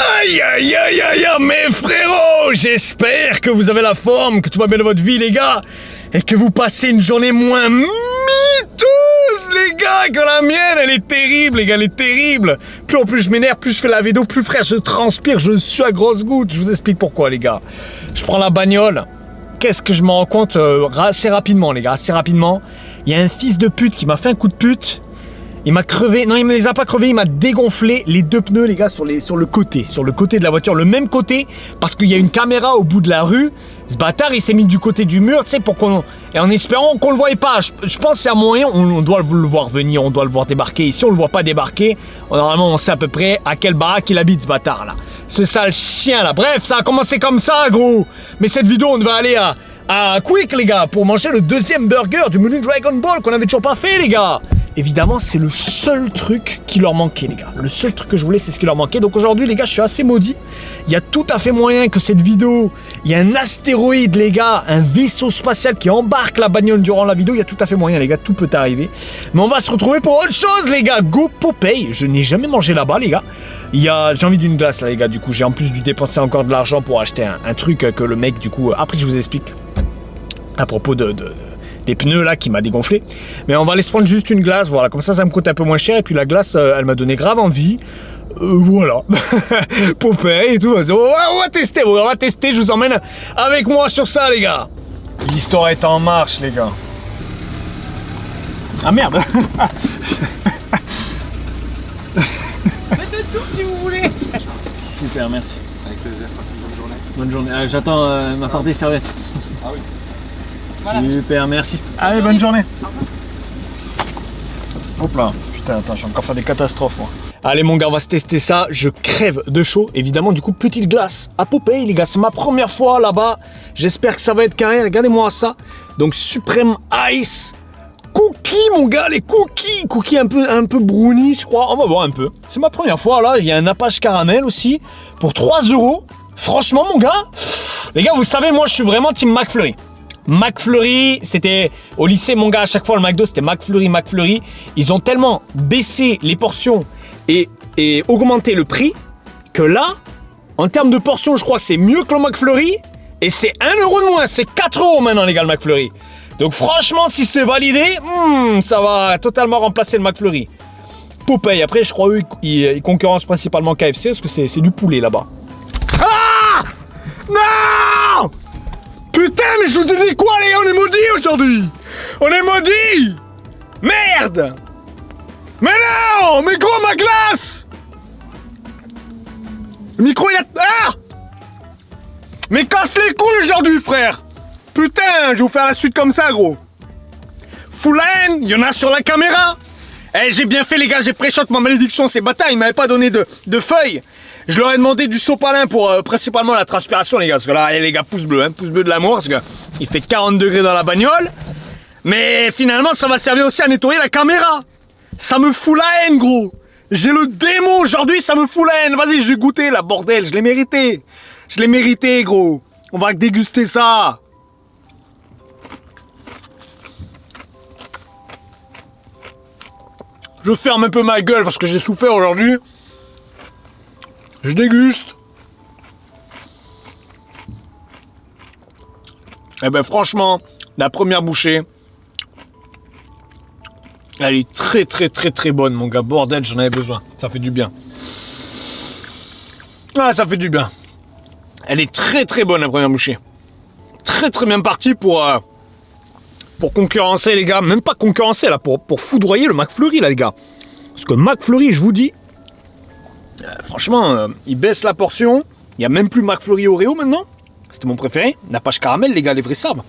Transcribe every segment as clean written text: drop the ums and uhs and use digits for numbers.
Aïe, aïe, aïe, aïe, aïe, mes frérots, j'espère que vous avez la forme, que tout va bien dans votre vie, les gars, et que vous passez une journée moins miteuse, les gars, que la mienne, elle est terrible, les gars, elle est terrible. Plus en plus je m'énerve, plus je fais la vidéo, plus frère, je transpire, je suis à grosses gouttes. Je vous explique pourquoi, les gars. Je prends la bagnole. Qu'est-ce que je me rends compte assez rapidement, les gars, assez rapidement. Il y a un fils de pute qui m'a fait un coup de pute. Il m'a crevé, non il me les a pas crevés, il m'a dégonflé les deux pneus les gars sur le côté de la voiture, le même côté, parce qu'il y a une caméra au bout de la rue. Ce bâtard il s'est mis du côté du mur, tu sais, pour qu'on... Et en espérant qu'on le voyait pas, je pense que c'est un moyen, on doit le voir venir, on doit le voir débarquer. Et si on le voit pas débarquer, normalement on sait à peu près à quelle baraque il habite ce bâtard là. Ce sale chien là, bref ça a commencé comme ça gros. Mais cette vidéo on va aller à Quick les gars, pour manger le deuxième burger du menu Dragon Ball qu'on avait toujours pas fait les gars. Évidemment, c'est le seul truc qui leur manquait, les gars. Le seul truc que je voulais, c'est ce qui leur manquait. Donc aujourd'hui, les gars, je suis assez maudit. Il y a tout à fait moyen que cette vidéo, il y a un astéroïde, les gars, un vaisseau spatial qui embarque la bagnole durant la vidéo. Il y a tout à fait moyen, les gars, tout peut arriver. Mais on va se retrouver pour autre chose, les gars. Go Popeye. Je n'ai jamais mangé là-bas, les gars. J'ai envie d'une glace, là, les gars. Du coup, j'ai en plus dû dépenser encore de l'argent pour acheter un truc que le mec, du coup, après, je vous explique. À propos des pneus là qui m'a dégonflé, mais on va aller se prendre juste une glace, voilà, comme ça me coûte un peu moins cher, et puis la glace elle m'a donné grave envie, voilà. Popeye et tout, on va tester, je vous emmène avec moi sur ça les gars. L'histoire est en marche les gars. Ah merde. Faites un tour si vous voulez. Super, merci. Avec plaisir, passez une bonne journée. Bonne journée, j'attends ma part des serviettes. Ah oui. Voilà. Super, merci. Allez, bonne journée. Hop là. Putain, attends, je vais encore faire des catastrophes, moi. Allez, mon gars, on va se tester ça. Je crève de chaud. Évidemment, du coup, petite glace à Popeye, les gars. C'est ma première fois là-bas. J'espère que ça va être carré. Regardez-moi ça. Donc, Supreme Ice. Cookies, mon gars, les cookies. Cookies un peu brownie, je crois. On va voir un peu. C'est ma première fois, là. Il y a un nappage caramel aussi. Pour 3 €. Franchement, mon gars. Les gars, vous savez, moi, je suis vraiment team McFlurry. McFlurry, c'était au lycée, mon gars, à chaque fois le McDo, c'était McFlurry. Ils ont tellement baissé les portions et augmenté le prix que là, en termes de portions, je crois que c'est mieux que le McFlurry et c'est 1 € de moins, c'est 4 € maintenant, les gars, le McFlurry. Donc franchement, si c'est validé, ça va totalement remplacer le McFlurry. Popeye, après, je crois eux, ils concurrencent principalement KFC parce que c'est du poulet là-bas. Ah non! Putain, mais je vous ai dit quoi, les gars? On est maudits aujourd'hui! On est maudits! Merde! Mais non! Mais gros, ma glace! Le micro, il a... Ah! Mais casse les couilles aujourd'hui, frère! Putain, je vais vous faire la suite comme ça, gros! Full haine, il y en a sur la caméra! Eh, j'ai bien fait, les gars, j'ai pré-shot ma malédiction, ces bâtards, ils m'avaient pas donné de feuilles! Je leur ai demandé du sopalin pour principalement la transpiration, les gars. Parce que là, les gars, pouce bleu de l'amour. Parce qu'il fait 40 degrés dans la bagnole. Mais finalement, ça va servir aussi à nettoyer la caméra. Ça me fout la haine, gros. J'ai le démon aujourd'hui, ça me fout la haine. Vas-y, je vais goûter, la bordel. Je l'ai mérité. Je l'ai mérité, gros. On va déguster ça. Je ferme un peu ma gueule parce que j'ai souffert aujourd'hui. Je déguste. Eh ben franchement, la première bouchée, elle est très bonne, mon gars. Bordel, j'en avais besoin. Ça fait du bien. Ah, ça fait du bien. Elle est très bonne, la première bouchée. Très bien partie pour concurrencer, les gars. Même pas concurrencer, là, pour foudroyer le McFlurry, là, les gars. Parce que le McFlurry, je vous dis, franchement, il baisse la portion. Il n'y a même plus McFlurry Oreo maintenant. C'était mon préféré. Nappage caramel, les gars, les vrais savent.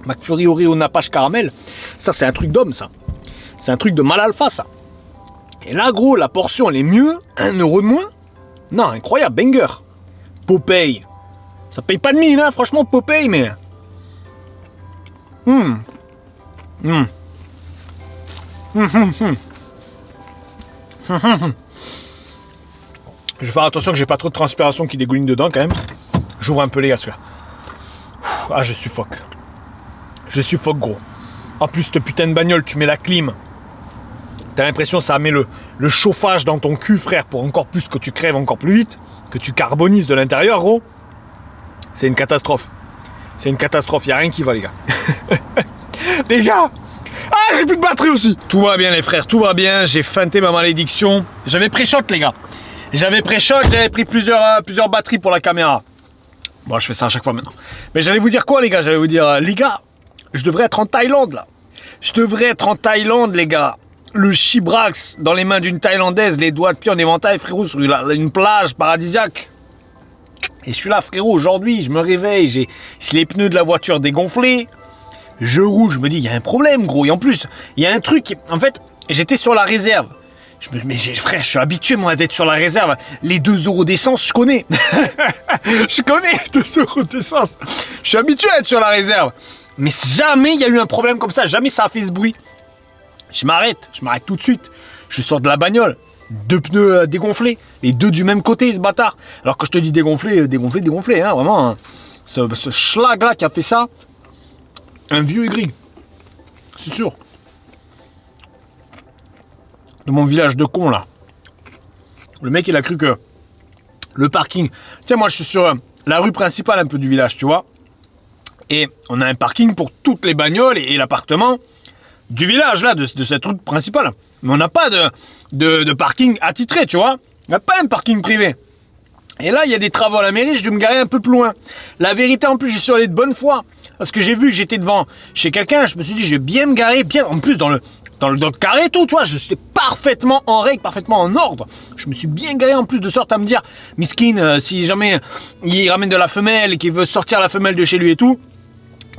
McFlurry Oreo nappage caramel. Ça, c'est un truc d'homme, ça. C'est un truc de mal alpha, ça. Et là, gros, la portion, elle est mieux. 1 € de moins. Non, incroyable, banger. Popeye. Ça paye pas de mine, hein, franchement, Popeye, mais... Je vais faire attention que j'ai pas trop de transpiration qui dégouline dedans quand même. J'ouvre un peu les gars. Ah, je suffoque. Je suffoque, gros. En plus, cette putain de bagnole, tu mets la clim. T'as l'impression que ça met le chauffage dans ton cul, frère, pour encore plus que tu crèves encore plus vite, que tu carbonises de l'intérieur, gros. C'est une catastrophe. C'est une catastrophe, y a rien qui va, les gars. Les gars! Ah, j'ai plus de batterie aussi! Tout va bien, les frères, tout va bien. J'ai feinté ma malédiction. J'avais pré-shot, les gars. J'avais pris plusieurs batteries pour la caméra. Bon, je fais ça à chaque fois maintenant. Mais j'allais vous dire quoi, les gars? J'allais vous dire, les gars, je devrais être en Thaïlande, là. Je devrais être en Thaïlande, les gars. Le chibrax dans les mains d'une Thaïlandaise, les doigts de pied en éventail, frérot, sur une plage paradisiaque. Et je suis là, frérot, aujourd'hui, je me réveille, j'ai les pneus de la voiture dégonflés. Je roule, je me dis, il y a un problème, gros. Et en plus, il y a un truc, en fait, j'étais sur la réserve. Frère, je suis habitué, moi, d'être sur la réserve. Les 2 € d'essence, je connais. Je connais 2 € d'essence. Je suis habitué à être sur la réserve. Mais jamais il y a eu un problème comme ça. Jamais ça a fait ce bruit. Je m'arrête tout de suite. Je sors de la bagnole. 2 pneus dégonflés. Les 2 du même côté, ce bâtard. Alors que je te dis dégonflé, hein, vraiment. Hein. Ce schlag-là qui a fait ça, un vieux aigri. C'est sûr. De mon village de con, là. Le mec, il a cru que le parking... Tiens, moi, je suis sur la rue principale un peu du village, tu vois. Et on a un parking pour toutes les bagnoles et l'appartement du village, là, de cette rue principale. Mais on n'a pas de parking attitré, tu vois. On n'a pas un parking privé. Et là, il y a des travaux à la mairie, je dois me garer un peu plus loin. La vérité, en plus, j'y suis allé de bonne foi. Parce que j'ai vu que j'étais devant chez quelqu'un, je me suis dit, je vais bien me garer, bien, en plus, dans le carré et tout, tu vois, je suis parfaitement en règle, parfaitement en ordre. Je me suis bien garé en plus de sorte à me dire, miskin, si jamais il ramène de la femelle et qu'il veut sortir la femelle de chez lui et tout,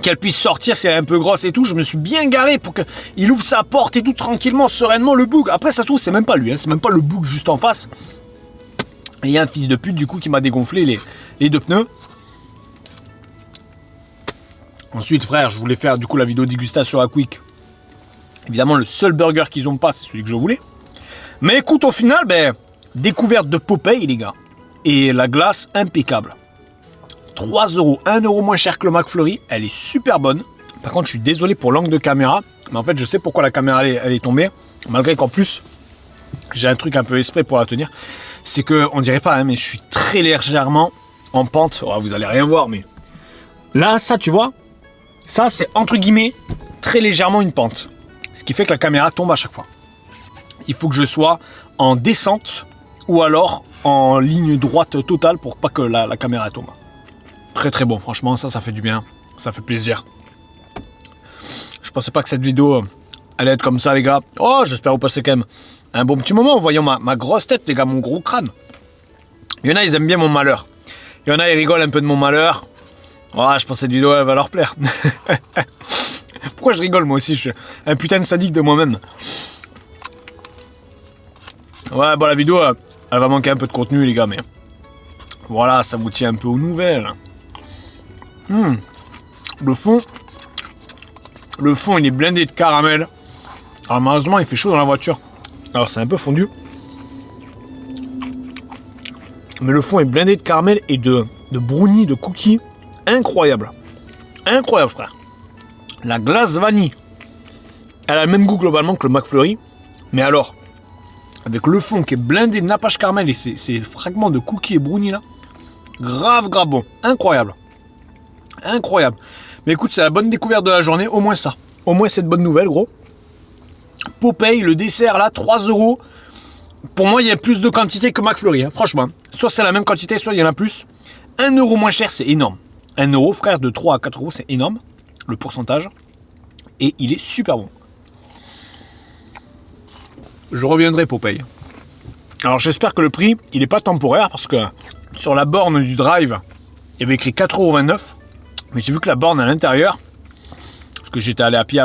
qu'elle puisse sortir si elle est un peu grosse et tout, je me suis bien garé pour qu'il ouvre sa porte et tout tranquillement, sereinement, le boug. Après, ça se trouve, c'est même pas lui, hein, c'est même pas le boug juste en face. Et il y a un fils de pute du coup qui m'a dégonflé les 2 pneus. Ensuite, frère, je voulais faire du coup la vidéo dégustation à Quick. Évidemment, le seul burger qu'ils ont pas, c'est celui que je voulais. Mais écoute, au final, découverte de Popeye, les gars. Et la glace, impeccable. 3 €, 1 € moins cher que le McFlurry. Elle est super bonne. Par contre, je suis désolé pour l'angle de caméra. Mais en fait, je sais pourquoi la caméra, elle est tombée. Malgré qu'en plus, j'ai un truc un peu exprès pour la tenir. C'est que, on dirait pas, hein, mais je suis très légèrement en pente. Oh, vous allez rien voir, mais... Là, ça, tu vois, ça, c'est entre guillemets, très légèrement une pente. Ce qui fait que la caméra tombe à chaque fois. Il faut que je sois en descente ou alors en ligne droite totale pour pas que la caméra tombe. Très très bon, franchement, ça fait du bien. Ça fait plaisir. Je pensais pas que cette vidéo allait être comme ça, les gars. Oh, j'espère vous passer quand même un bon petit moment en voyant ma grosse tête, les gars, mon gros crâne. Il y en a, ils aiment bien mon malheur. Il y en a, ils rigolent un peu de mon malheur. Oh, je pense que cette vidéo, elle va leur plaire. Pourquoi je rigole, moi aussi? Je suis un putain de sadique de moi-même. Ouais, bon, la vidéo, elle va manquer un peu de contenu, les gars, mais... Voilà, ça vous tient un peu aux nouvelles. Le fond, il est blindé de caramel. Alors, malheureusement, il fait chaud dans la voiture. Alors, c'est un peu fondu. Mais le fond est blindé de caramel et de brownie, de cookies. Incroyable. Incroyable, frère. La glace vanille. Elle a le même goût globalement que le McFlurry. Mais alors, avec le fond qui est blindé de nappage caramel et ces fragments de cookies et brownie là. Grave bon. Incroyable. Incroyable. Mais écoute, c'est la bonne découverte de la journée. Au moins ça. Au moins cette bonne nouvelle, gros. Popeye, le dessert là, 3 €. Pour moi, il y a plus de quantité que McFlurry, hein, franchement. Soit c'est la même quantité, soit il y en a plus. 1 € moins cher, c'est énorme. 1 €, frère, de 3 à 4 €, c'est énorme. Le pourcentage. Et il est super bon. Je reviendrai, Popeye. Alors, j'espère que le prix, il n'est pas temporaire, parce que sur la borne du drive, il y avait écrit 4,29 €. Mais j'ai vu que la borne à l'intérieur, parce que j'étais allé à pied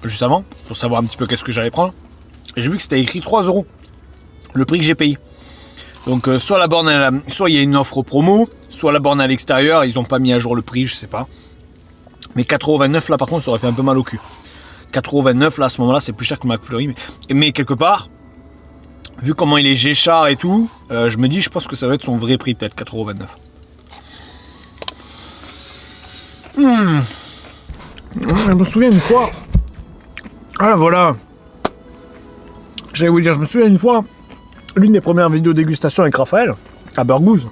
juste avant, pour savoir un petit peu qu'est-ce que j'allais prendre. Et j'ai vu que c'était écrit 3 €. Le prix que j'ai payé. Donc soit la borne, soit il y a une offre promo, soit la borne à l'extérieur, ils n'ont pas mis à jour le prix, je sais pas. Mais 4,29 € là par contre, ça aurait fait un peu mal au cul. 4,29 € là à ce moment-là, c'est plus cher que McFlurry. Mais quelque part, vu comment il est Géchard et tout, je me dis, je pense que ça va être son vrai prix, peut-être 4,29 €. Je me souviens une fois. Ah voilà. J'allais vous dire, je me souviens une fois, l'une des premières vidéos dégustation avec Raphaël, à Burgouze,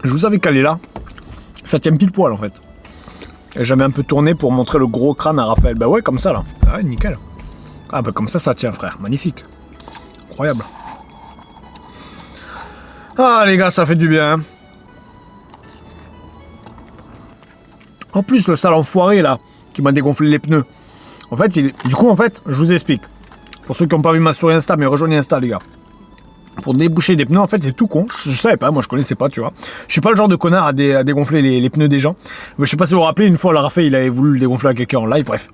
je vous avais calé là, ça tient pile poil en fait. Et j'avais un peu tourné pour montrer le gros crâne à Raphaël. Bah ouais, comme ça là. Ah ouais, nickel. Ah bah comme ça tient frère, magnifique. Incroyable. Ah les gars, ça fait du bien. Hein. En plus, le sale enfoiré là, qui m'a dégonflé les pneus. En fait, du coup, je vous explique. Pour ceux qui n'ont pas vu ma story Insta, mais rejoignez Insta les gars. Pour déboucher des pneus, en fait, c'est tout con. Je savais pas, moi je connaissais pas, tu vois. Je suis pas le genre de connard à dégonfler les pneus des gens. Je sais pas si vous vous rappelez, une fois, le Raphaël, il avait voulu le dégonfler à quelqu'un en live, bref.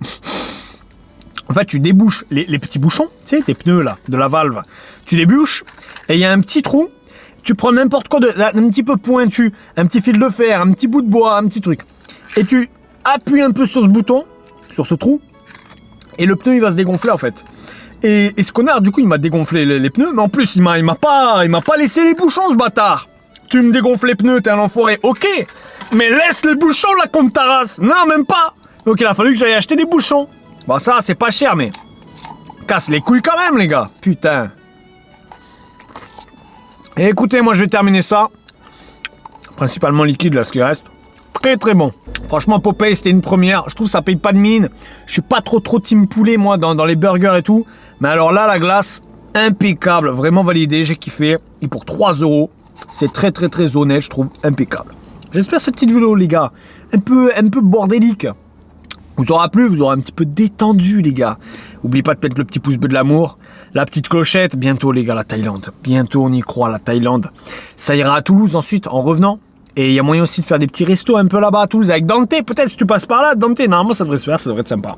En fait, tu débouches les petits bouchons, tu sais, tes pneus là, de la valve. Tu débouches, et il y a un petit trou. Tu prends n'importe quoi, un petit peu pointu, un petit fil de fer, un petit bout de bois, un petit truc. Et tu appuies un peu sur ce bouton, sur ce trou, et le pneu, il va se dégonfler, en fait. Et ce connard, du coup, il m'a dégonflé les pneus, mais en plus, il m'a pas laissé les bouchons, ce bâtard. Tu me dégonfles les pneus, t'es un enfoiré, ok, mais laisse les bouchons, la compte ta race. Non, même pas. Donc, il a fallu que j'aille acheter des bouchons. Bon, ça, c'est pas cher, mais casse les couilles quand même, les gars. Putain. Et écoutez, moi, je vais terminer ça. Principalement liquide, là, ce qui reste. Très, très bon. Franchement, Popeye, c'était une première. Je trouve que ça paye pas de mine. Je suis pas trop team poulet, moi, dans les burgers et tout. Mais alors là, la glace, impeccable. Vraiment validé, j'ai kiffé. Et pour 3 €, c'est très, très, très honnête, je trouve impeccable. J'espère cette petite vidéo, les gars, un peu bordélique, vous aura plu, vous aura un petit peu détendu, les gars. N'oubliez pas de mettre le petit pouce bleu de l'amour, la petite clochette. Bientôt, les gars, la Thaïlande. Bientôt, on y croit, la Thaïlande. Ça ira à Toulouse ensuite, en revenant. Et il y a moyen aussi de faire des petits restos un peu là-bas à Toulouse avec Dante. Peut-être si tu passes par là, Dante, normalement, ça devrait se faire, ça devrait être sympa.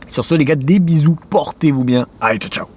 Sur ce, les gars, des bisous. Portez-vous bien. Allez, ciao, ciao.